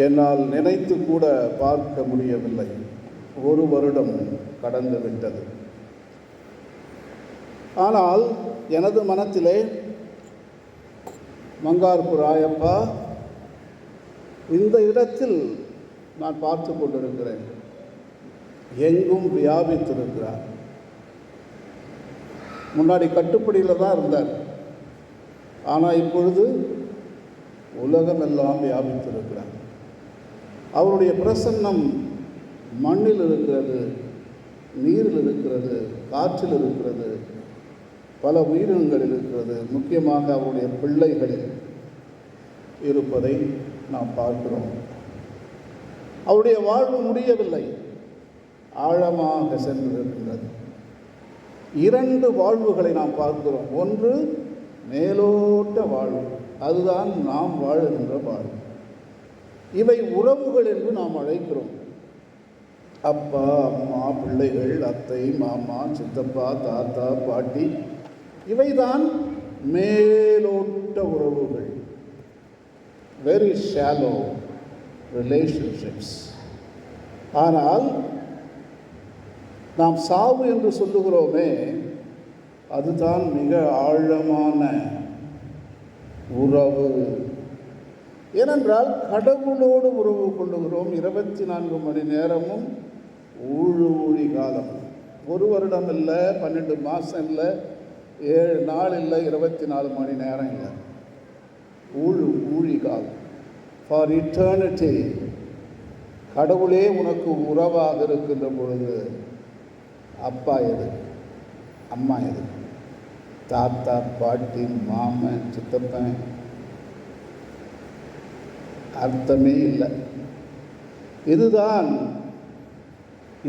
என்னால் நினைத்து கூட பார்க்க முடியவில்லை. 1 வருடம் கடந்து விட்டது. ஆனால் எனது மனத்திலே மங்கார்ப்பு ராயப்பா இந்த இடத்தில் நான் பார்த்து கொண்டிருக்கிறேன், எங்கும் வியாபித்திருக்கிறார். முன்னாடி கட்டுப்படியில் தான் இருந்தார், ஆனால் இப்பொழுது உலகமெல்லாம் வியாபித்திருக்கிறார். அவருடைய பிரசன்னம் மண்ணில் இருக்கிறது, நீரில் இருக்கிறது, காற்றில் இருக்கிறது, பல உயிரினங்களில் இருக்கிறது, முக்கியமாக அவருடைய பிள்ளைகளில் இருப்பதை நாம் பார்க்கிறோம். அவருடைய வாழ்வு முடியவில்லை, ஆழமாக சென்றிருக்கின்றது. 2 வாழ்வுகளை நாம் பார்க்கிறோம். ஒன்று மேலோட்ட வாழ்வு, அதுதான் நாம் வாழுகின்ற வாழ்வு. இவை உறவுகள் என்று நாம் அழைக்கிறோம். அப்பா, அம்மா, பிள்ளைகள், அத்தை, மாமா, சித்தப்பா, தாத்தா, பாட்டி, இவைதான் மேலோட்ட உறவுகள். Very shallow relationships. ஆனால் நாம் சாவு என்று சொல்லுகிறோமே, அதுதான் மிக ஆழமான உறவு. ஏனென்றால் கடவுளோடு உறவு கொள்ளுகிறோம் 24 மணி நேரமும், ஊழி காலம். 1 வருடம் இல்லை, 12 மாதம் இல்லை, 7 நாள் இல்லை, 24 மணி நேரம் இல்லை, ஊழி காலம். For eternity. கடவுளே உனக்கு உறவாக இருக்கின்ற பொழுது அப்பா எது, அம்மா எது, தாத்தா, பாட்டி, மாமன், சித்தப்பன், அர்த்தமே இல்லை. இதுதான்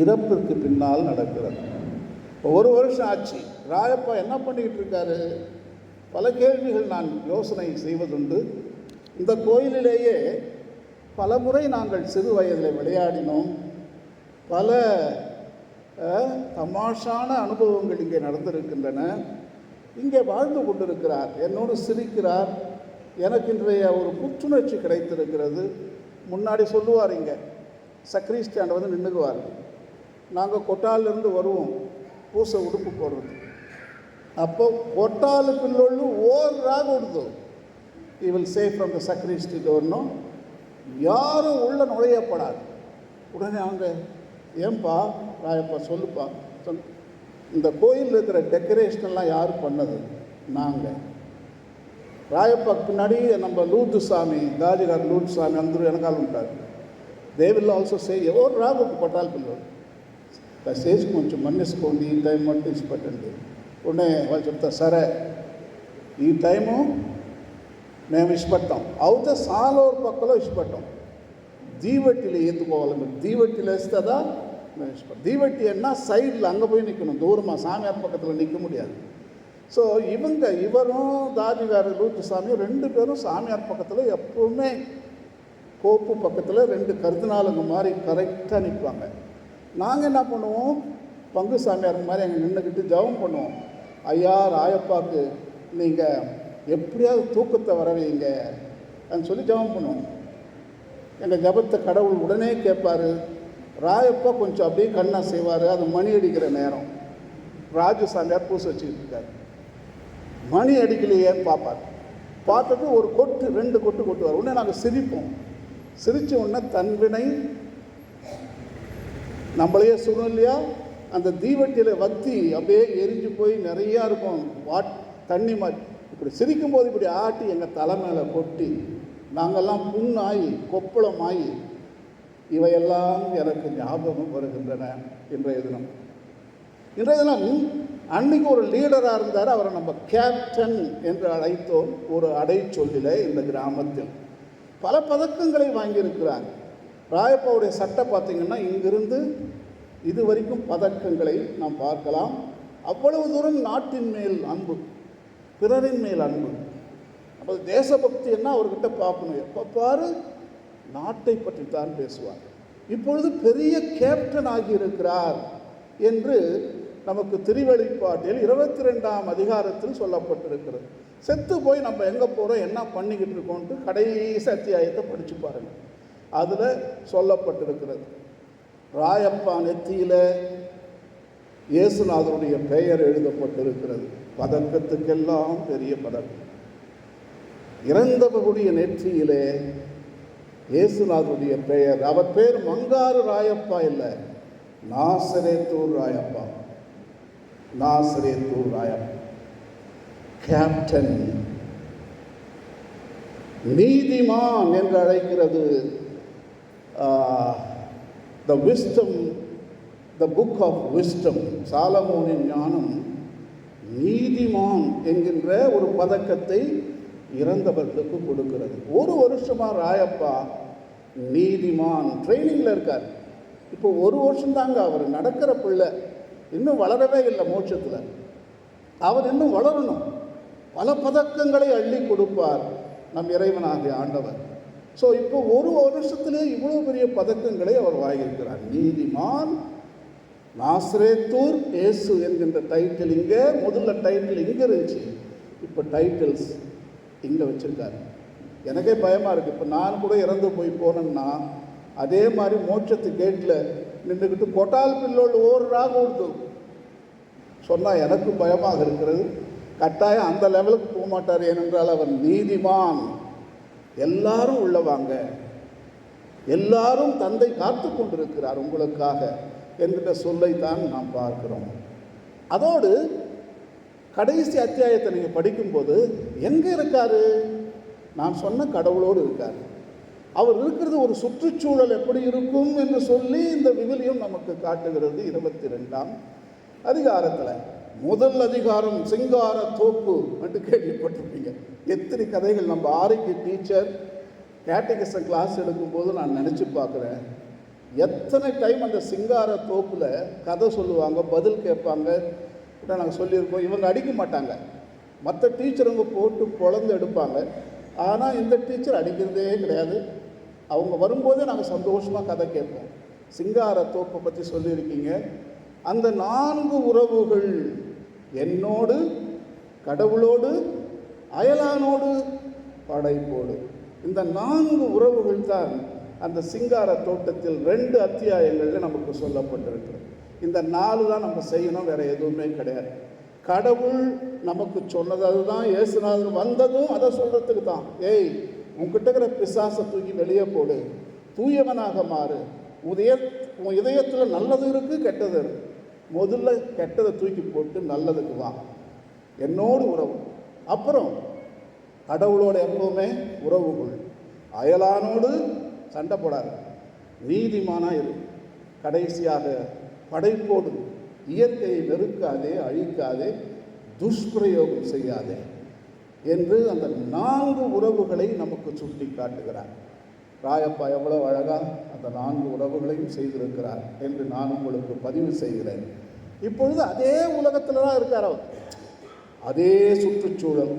இறப்பிற்கு பின்னால் நடக்கிறது. இப்போ 1 வருஷம் ஆச்சு, ராயப்பா என்ன பண்ணிக்கிட்டு இருக்காரு? பல கேள்விகள் நான் யோசனை செய்வதுண்டு. இந்த கோயிலிலேயே பல முறை நாங்கள் சிறு வயதில் விளையாடினோம். பல தமாஷான அனுபவங்கள் இங்கே நடந்திருக்கின்றன. இங்கே வாழ்ந்து கொண்டிருக்கிறார், என்னோடு சிரிக்கிறார். எனக்கு இன்றைய ஒரு புத்துணர்ச்சி கிடைத்திருக்கிறது. முன்னாடி சொல்லுவார், இங்கே சக்ரி ஸ்டாண்ட் வந்து நின்றுக்குவார். நாங்கள் கொட்டாலிருந்து வருவோம் பூசை உடுப்பு போடுறது. அப்போ கொட்டாலுக்குள்ளு ஓராக உடுது. He will say from the sacristy door, no, யாரும் உள்ள நுழையப்படாது. உடனே அவங்க, ஏன்பா ராயப்பா சொல்லுப்பா சொல், இந்த கோயிலில் இருக்கிற டெக்கரேஷனெல்லாம் யார் பண்ணது? நாங்கள். ராயப்பா பின்னாடி நம்ம லூத்து சாமி, தாஜிகார் லூத்து சாமி అందరూ వెనకాల ఉంటారు. దే విల్ ఆల్సో సే ఎవరు రాగొట్టు పట్టాలి పిల్లలు దయచేసి కొంచెం మన్నిసుకోండి, ఈ టైం మట్టు ఇచ్చి పెట్టండి. ఉడనే వాళ్ళు చెప్తారు, సరే ఈ టైము మేము ఇష్టపడతాం, అవుతే సాలోరు పక్కలో ఇష్టపడతాం. தீவட்டியில் ஏற்றுக்கோవాలి, தீவட்டியில் வேஸ்ததா మేము ఇష్టపడతాం. தீவட்டி என்ன சைடில் அங்கே போய் நிற்கணும், தூரமாக சாமியார் பக்கத்தில் நிற்க முடியாது. ஸோ இவரும் தாஜிகார் லூத்து சாமியும் 2 பேரும் சாமியார் பக்கத்தில் எப்போவுமே கோப்பு பக்கத்தில் 2 கருதினாலுங்க மாதிரி கரெக்டாக நிற்பாங்க. நாங்கள் என்ன பண்ணுவோம், பங்கு சாமியார் மாதிரி அங்கே நின்றுக்கிட்டு ஜபம் பண்ணுவோம். ஐயா ராயப்பாவுக்கு நீங்கள் எப்படியாவது தூக்கத்தை வரவைங்க அப்படின்னு சொல்லி ஜபம் பண்ணுவோம். எங்கள் ஜபத்தை கடவுள் உடனே கேட்பார். ராயப்பா கொஞ்சம் அப்படியே கண்ணா செய்வார். அது மணி அடிக்கிற நேரம். ராஜு சாமியார் பூசை வச்சுக்கிட்டு இருக்காரு. மணி அடிக்கலையேன்னு பார்ப்பார். பார்த்துட்டு ஒரு கொட்டு 2 கொட்டு கொட்டுவார். உடனே நாங்கள் சிரிப்போம். சிரித்த உடனே தன்வினை நம்மளையே சொல்லணும் இல்லையா, அந்த தீவட்டியில் வத்தி அப்படியே எரிஞ்சு போய் நிறையா இருக்கும் தண்ணி மாதிரி. இப்படி சிரிக்கும்போது இப்படி ஆட்டி எங்கள் தலை மேலே கொட்டி நாங்கள்லாம் புண்ணாகி கொப்பளமாகி இவையெல்லாம் எனக்கு ஞாபகம் வருகின்றன. இன்றைய தினம் அன்றைக்கி ஒரு லீடராக இருந்தார். அவரை நம்ம கேப்டன் என்று அழைத்தோம். ஒரு அடைச்சொல்லில் இந்த கிராமத்தில் பல பதக்கங்களை வாங்கியிருக்கிறார். ராயப்பாவுடைய சட்டை பார்த்திங்கன்னா இங்கிருந்து இது வரைக்கும் பதக்கங்களை நாம் பார்க்கலாம். அவ்வளவு தூரம் நாட்டின் மேல் அன்பு, பிறரின் மேல் அன்பு. அப்போ தேசபக்தி என்ன அவர்கிட்ட பார்க்கணும், எப்போ பாரு நாட்டை பற்றி தான் பேசுவார். இப்பொழுது பெரிய கேப்டன் ஆகியிருக்கிறார் என்று நமக்கு திருவெளிப்பாட்டில் 22ஆம் அதிகாரத்தில் சொல்லப்பட்டிருக்கிறது. செத்து போய் நம்ம எங்கே போகிறோம், என்ன பண்ணிக்கிட்டு இருக்கோன்ட்டு கடைசி அத்தியாயத்தை படித்து பாருங்கள். அதில் சொல்லப்பட்டிருக்கிறது. ராயப்பா நெத்தியில் இயேசுநாதருடைய பெயர் எழுதப்பட்டிருக்கிறது. பதக்கத்துக்கெல்லாம் பெரிய பதக்கம். இறந்தவருடைய நெற்றியிலே இயேசுநாதருடைய பெயர். அவர் பேர் மங்காரு ராயப்பா இல்லை, நாசரேத்தூர் ராயப்பா. நாசரேத்தூர் ராயப்பா, கேப்டன், நீதிமான் என்று அழைக்கிறது. The wisdom, the book of wisdom, சாலமோனின் ஞானம். நீதிமான் என்கின்ற ஒரு பதக்கத்தை இறந்தவர்களுக்கு கொடுக்கிறது. ஒரு வருஷமாக ராயப்பா நீதிமான் ட்ரைனிங்கில் இருக்கார். இப்போ ஒரு வருஷம்தாங்க அவர் நடக்கிற பிள்ளை, இன்னும் வளரவே இல்லை மோட்சத்தில். அவர் இன்னும் வளரணும். பல பதக்கங்களை அள்ளி கொடுப்பார் நம் இறைவனாகிய ஆண்டவர். ஸோ இப்போ ஒரு வருஷத்திலே இவ்வளோ பெரிய பதக்கங்களை அவர் வாங்கியிருக்கிறார். நீதிமான், நாசரேத்தூர் இயேசு என்கின்ற டைட்டில் இங்கே, முதல்ல டைட்டில் இங்கே இருந்துச்சு, இப்போ டைட்டில்ஸ் இங்கே வச்சுருக்காரு. எனக்கே பயமாக இருக்குது. இப்போ நான் கூட இறந்து போய் போனேன்னா அதே மாதிரி மோட்சத்து கேட்டில் நின்றுக்கிட்டு கொட்டால் பில்லோடு ஓடுறாக ஓடுது சொன்னால் எனக்கும் பயமாக இருக்கிறது. கட்டாயம் அந்த லெவலுக்கு போக மாட்டார். ஏனென்றால் அவர் நீதிமான். எல்லாரும் உள்ளவாங்க, எல்லாரும் தந்தை காத்து கொண்டிருக்கிறார் உங்களுக்காக என்கிற சொல்லைத்தான் நாம் பார்க்கிறோம். அதோடு கடைசி அத்தியாயத்தை நீங்கள் படிக்கும்போது எங்கே இருக்காரு? நான் சொன்ன கடவுளோடு இருக்கார். அவர் இருக்கிறது ஒரு சுற்றுச்சூழல் எப்படி இருக்கும் என்று சொல்லி இந்த விவிலியம் நமக்கு காட்டுகிறது. 22ஆம் அதிகாரத்தில் முதல் அதிகாரம் சிங்கார தோப்பு என்று கேள்விப்பட்டிருப்பீங்க. எத்தனை கதைகள் நம்ம ஆரோக்கிய டீச்சர் கேட்டகிசம் கிளாஸ் எடுக்கும்போது நான் நினச்சி பார்க்குறேன். எத்தனை டைம் அந்த சிங்கார தோப்பில் கதை சொல்லுவாங்க, பதில் கேட்பாங்க. நாங்கள் சொல்லியிருக்கோம், இவங்க அடிக்க மாட்டாங்க, மற்ற டீச்சருங்க போட்டு பொழந்து எடுப்பாங்க. ஆனால் இந்த டீச்சர் அடிக்கிறதே கிடையாது. அவங்க வரும்போதே நாங்கள் சந்தோஷமாக கதை கேட்போம். சிங்கார தோப்பை பற்றி சொல்லியிருக்கீங்க. அந்த 4 உறவுகள், என்னோடு, கடவுளோடு, அயலானோடு, படைப்போடு, இந்த 4 உறவுகள் தான் அந்த சிங்கார தோட்டத்தில் 2 அத்தியாயங்களில் நமக்கு சொல்லப்பட்டிருக்கு. இந்த 4 தான் நம்ம செய்யணும், வேறு எதுவுமே கிடையாது. கடவுள் நமக்கு சொன்னது அதுதான். இயேசுநாதர் வந்ததும் அதை சொல்கிறதுக்கு தான். ஏய், உங்ககிட்ட இருக்கிற பிசாசை தூக்கி வெளியே போடு, தூயவனாக மாறு, உன் இதயத்தில் நல்லது இருக்குது, கெட்டது இருக்குது. முதல்ல கெட்டதை தூக்கி போட்டு நல்லதுக்கு வா, என்னோடு உறவு. அப்புறம் கடவுளோட எப்பவுமே உறவுகள், அயலானோடு சண்டை போடாது, நீதிமானாக இரு. கடைசியாக படைப்போடு இயற்கையை வெறுக்காதே, அழிக்காதே, துஷ்பிரயோகம் செய்யாதே என்று அந்த 4 உறவுகளை நமக்கு சுட்டி காட்டுகிறார். ராயப்பா எவ்வளோ அழகாக அந்த 4 உறவுகளையும் செய்திருக்கிறார் என்று நான் உங்களுக்கு பதிவு செய்கிறேன். இப்பொழுது அதே உலகத்தில் தான் இருக்கார் அவர், அதே சுற்றுச்சூழல்.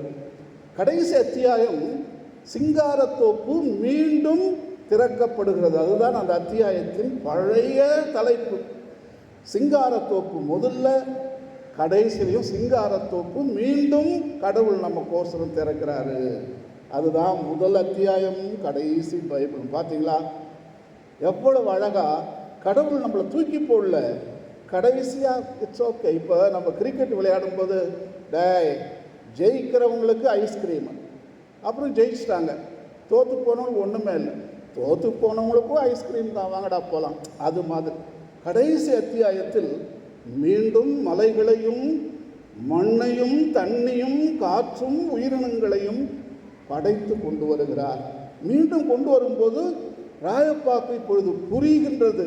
கடைசி அத்தியாயம் சிங்காரத்தோப்பு மீண்டும் திறக்கப்படுகிறது. அதுதான் அந்த அத்தியாயத்தின் பழைய தலைப்பு. சிங்காரத்தோப்பு முதல்ல, கடைசியிலையும் சிங்காரத்தோப்பு மீண்டும் கடவுள் நம்ம கோசரம் திறக்கிறாரு. அதுதான் முதல் அத்தியாயம், கடைசி பைபிள். பார்த்தீங்களா எவ்வளவு அழகா கடவுள் நம்மளை தூக்கி போடல. கடைசியாக இட்ஸ் ஓகே. இப்போ நம்ம கிரிக்கெட் விளையாடும் போது ஜெயிக்கிறவங்களுக்கு ஐஸ்கிரீம், அப்புறம் ஜெயிச்சிட்டாங்க. தோற்று போனவங்களுக்கு ஒன்றுமே இல்லை, தோற்று போனவங்களுக்கும் ஐஸ்கிரீம் தான், வாங்கடா போகலாம். அது மாதிரி கடைசி அத்தியாயத்தில் மீண்டும் மலைகளையும் மண்ணையும் தண்ணியும் காற்றும் உயிரினங்களையும் படைத்து கொண்டு வருகிறார். மீண்டும் கொண்டு வரும்போது ராயப்பாக்கு இப்பொழுது புரிகின்றது.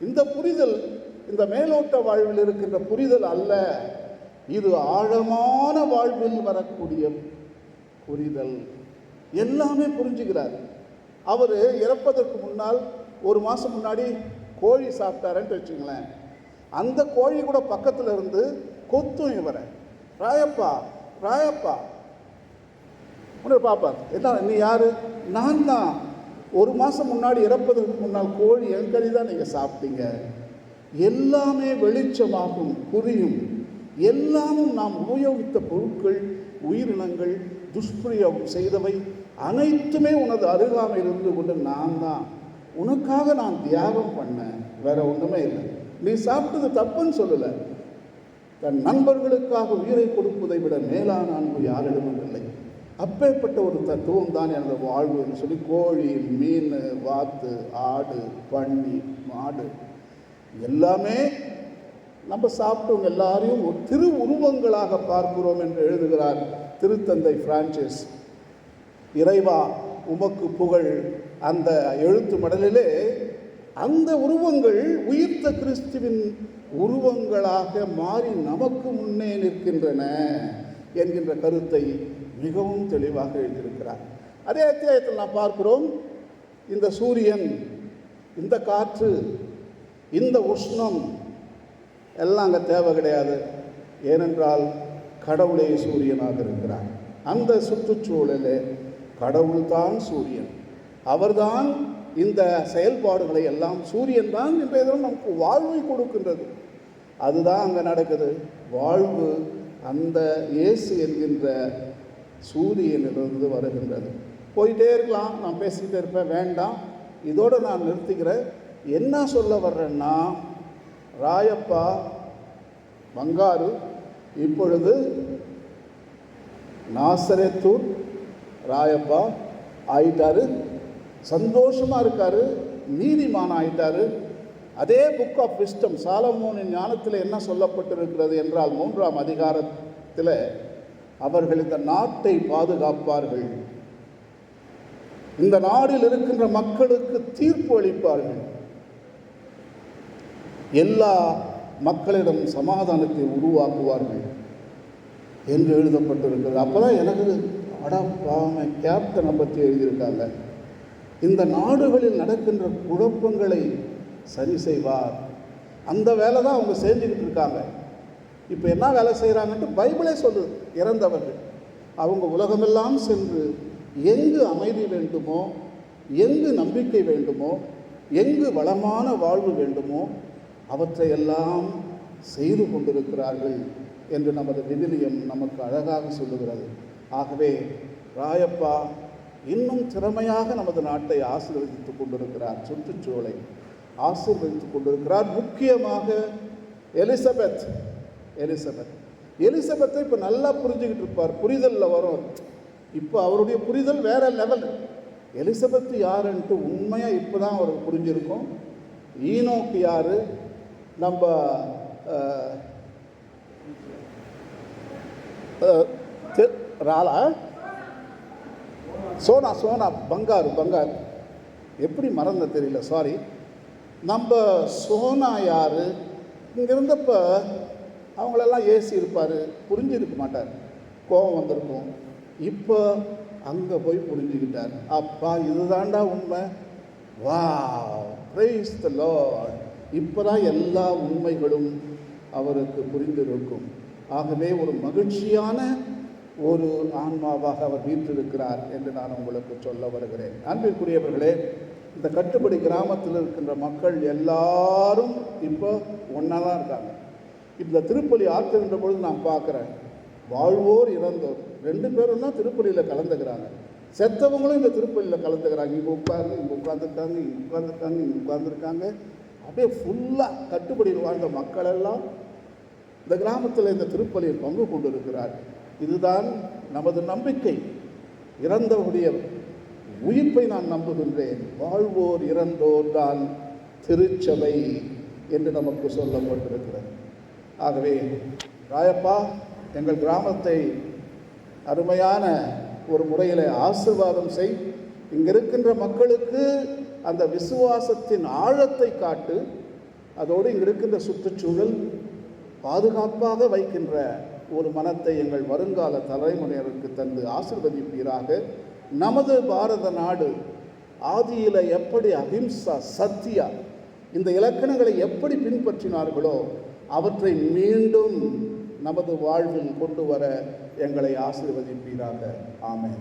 இந்த புரிதல் இந்த மேலோட்ட வாழ்வில் இருக்கின்ற புரிதல் அல்ல, இது ஆழமான வாழ்வில் வரக்கூடிய புரிதல். எல்லாமே புரிஞ்சுக்கிறார். அவர் இறப்பதற்கு முன்னால் 1 மாதம் முன்னாடி கோழி சாப்பிட்டாருன்னு வச்சுங்களேன். அந்த கோழி கூட பக்கத்தில் இருந்து கொத்தும் இவரை, ராயப்பா ராயப்பா பாப்பார். என்ன நீ யாரு? நான் தான் 1 மாதம் முன்னாடி இறப்பதற்கு முன்னால் கோழி என் கறி தான் நீங்கள் சாப்பிட்டீங்க. எல்லாமே வெளிச்சமாகும், புரியும். எல்லாமும் நாம் உபயோகித்த பொருட்கள், உயிரினங்கள், துஷ்பிரயோகம் செய்தவை அனைத்துமே உனது அருகாமையில் இருந்து கொண்டு நான் தான் உனக்காக நான் தியாகம் பண்ணேன், வேற ஒன்றுமே இல்லை. நீ சாப்பிட்டது தப்புன்னு சொல்லலை. தன் நண்பர்களுக்காக உயிரை கொடுப்பதை விட மேலான அன்பு யாரிடமும் இல்லை. அப்பேற்பட்ட ஒரு தத்துவம் தான் எனது வாழ்வு என்று சொல்லி கோழி, மீன், வாத்து, ஆடு, பன்னி, மாடு எல்லாமே நம்ம சாப்பிட்டவங்க எல்லாரையும் ஒரு திரு உருவங்களாக பார்க்கிறோம் என்று எழுதுகிறார் திருத்தந்தை பிரான்சிஸ். இறைவா உமக்கு புகழ் அந்த எழுத்து மடலிலே அந்த உருவங்கள் உயிர்த்த கிறிஸ்துவின் உருவங்களாக மாறி நமக்கு முன்னே நிற்கின்றன என்கின்ற கருத்தை மிகவும் தெளிவாக எழுதியிருக்கிறார். அதே அத்தியாயத்தில் நாம் பார்க்கிறோம், இந்த சூரியன், இந்த காற்று, இந்த உஷ்ணம் எல்லாம் அங்கே தேவை கிடையாது. ஏனென்றால் கடவுளே சூரியனாக இருக்கிறார். அந்த சுற்றுச்சூழலே கடவுள்தான் சூரியன், அவர்தான் இந்த செயல்பாடுகளை எல்லாம், சூரியன் தான் இன்றைய தினம் நமக்கு வாழ்வை கொடுக்கின்றது. அதுதான் அங்கே நடக்குது. வாழ்வு அந்த இயேசு என்கின்ற சூரியனிலிருந்து வருகின்றது. போயிட்டே இருக்கலாம், நான் பேசிக்கிட்டே இருப்பேன், வேண்டாம், இதோடு நான் நிறுத்திக்கிறேன். என்ன சொல்ல வர்றேன்னா, ராயப்பா பங்காரு இப்பொழுது நாசரேத்தூர் ராயப்பா ஆயிட்டாரு, சந்தோஷமாக இருக்காரு, நீதிமான் ஆயிட்டாரு. அதே புக் ஆஃப் விஸ்டம் சாலமோனின் ஞானத்தில் என்ன சொல்லப்பட்டிருக்கிறது என்றால் 3ஆம் அதிகாரத்தில் அவர்கள் இந்த நாட்டை பாதுகாப்பார்கள், இந்த நாடில் இருக்கின்ற மக்களுக்கு தீர்ப்பு அளிப்பார்கள், எல்லா மக்களிடம் சமாதானத்தை உருவாக்குவார்கள் என்று எழுதப்பட்டிருக்கிறது. அப்போதான் எனக்கு அடப்பாமை கேப்டனை பற்றி எழுதியிருக்காங்க. இந்த நாடுகளில் நடக்கின்ற குழப்பங்களை சரி செய்வார். அந்த வேலை தான் அவங்க செஞ்சுக்கிட்டு இருக்காங்க. இப்போ என்ன வேலை செய்கிறாங்கன்ட்டு பைபிளே சொல்லுது. இறந்தவர்கள் அவங்க உலகமெல்லாம் சென்று எங்கு அமைதி வேண்டுமோ, எங்கு நம்பிக்கை வேண்டுமோ, எங்கு வளமான வாழ்வு வேண்டுமோ அவற்றையெல்லாம் செய்து கொண்டிருக்கிறார்கள் என்று நமது விவிலியம் நமக்கு அழகாக சொல்லுகிறது. ஆகவே ராயப்பா இன்னும் திறமையாக நமது நாட்டை ஆசீர்வதித்துக் கொண்டிருக்கிறார், சுற்றுச்சூழலை ஆசீர்வதித்துக் கொண்டிருக்கிறார். முக்கியமாக எலிசபெத்தை இப்போ நல்லா புரிஞ்சுக்கிட்டு இருப்பார், புரிதலில் வரும். இப்போ அவருடைய புரிதல் வேற லெவல். எலிசபெத் யாருன்ட்டு உண்மையாக இப்போ தான் அவருக்கு புரிஞ்சிருக்கும். ஈனோக்கு யார், நம்ம ராலா சோனா பங்காரு எப்படி மறந்த தெரியல, சாரி. நம்ம சோனா யார், இங்கே இருந்தப்போ அவங்களெல்லாம் ஏசி இருப்பார், புரிஞ்சிருக்க மாட்டார், கோபம் வந்திருக்கும். இப்போ அங்கே போய் புரிஞ்சுக்கிட்டார். அப்பா இதுதான்டா உண்மை, வா பிரைஸ் தி லார்ட். இப்போ தான் எல்லா உண்மைகளும் அவருக்கு புரிந்திருக்கும். ஆகவே ஒரு மகிழ்ச்சியான ஒரு ஆன்மாவாக அவர் வீற்றிருக்கிறார் என்று நான் உங்களுக்கு சொல்ல வருகிறேன். அன்பிற்குரியவர்களே, இந்த கட்டுப்படி கிராமத்தில் இருக்கின்ற மக்கள் எல்லாரும் இப்போ ஒன்றா தான் இருக்காங்க. இந்த திருப்பலி ஆற்றுகின்ற பொழுது நான் பார்க்குறேன், வாழ்வோர் இறந்தோர் 2 பேரும் தான் திருப்பலியில் கலந்துக்கிறாங்க. செத்தவங்களும் இந்த திருப்பலியில் கலந்துக்கிறாங்க. இங்கே உட்காந்துருக்காங்க, இங்கே உட்காந்துருக்காங்க. அப்படியே ஃபுல்லாக கட்டுப்படியில் வாழ்ந்த மக்கள் எல்லாம் இந்த கிராமத்தில் இந்த திருப்பலியில் பங்கு கொண்டு இருக்கிறார். இதுதான் நமது நம்பிக்கை. இறந்தவருடைய உயிர்ப்பை நான் நம்புகின்றேன். வாழ்வோர் இறந்தோர் தான் திருச்சபை என்று நமக்கு சொல்லப்பட்டிருக்கிறது. ஆகவே ராயப்பா எங்கள் கிராமத்தை அருமையான ஒரு முறையில் ஆசீர்வாதம் செய். இங்கே இருக்கின்ற மக்களுக்கு அந்த விசுவாசத்தின் ஆழத்தை காட்டு. அதோடு இங்கே இருக்கின்ற சுற்றுச்சூழல் பாதுகாப்பாக வைக்கின்ற ஒரு மனத்தை எங்கள் வருங்கால தலைமுறையினருக்கு தந்து ஆசீர்வதிப்பீராக. நமது பாரத நாடு ஆதியில் எப்படி அஹிம்சா, சத்தியா இந்த இலக்கணங்களை எப்படி பின்பற்றினார்களோ அவற்றை மீண்டும் நமது வாழ்வில் கொண்டு வர எங்களை ஆசீர்வதிப்பீராக. ஆமென்.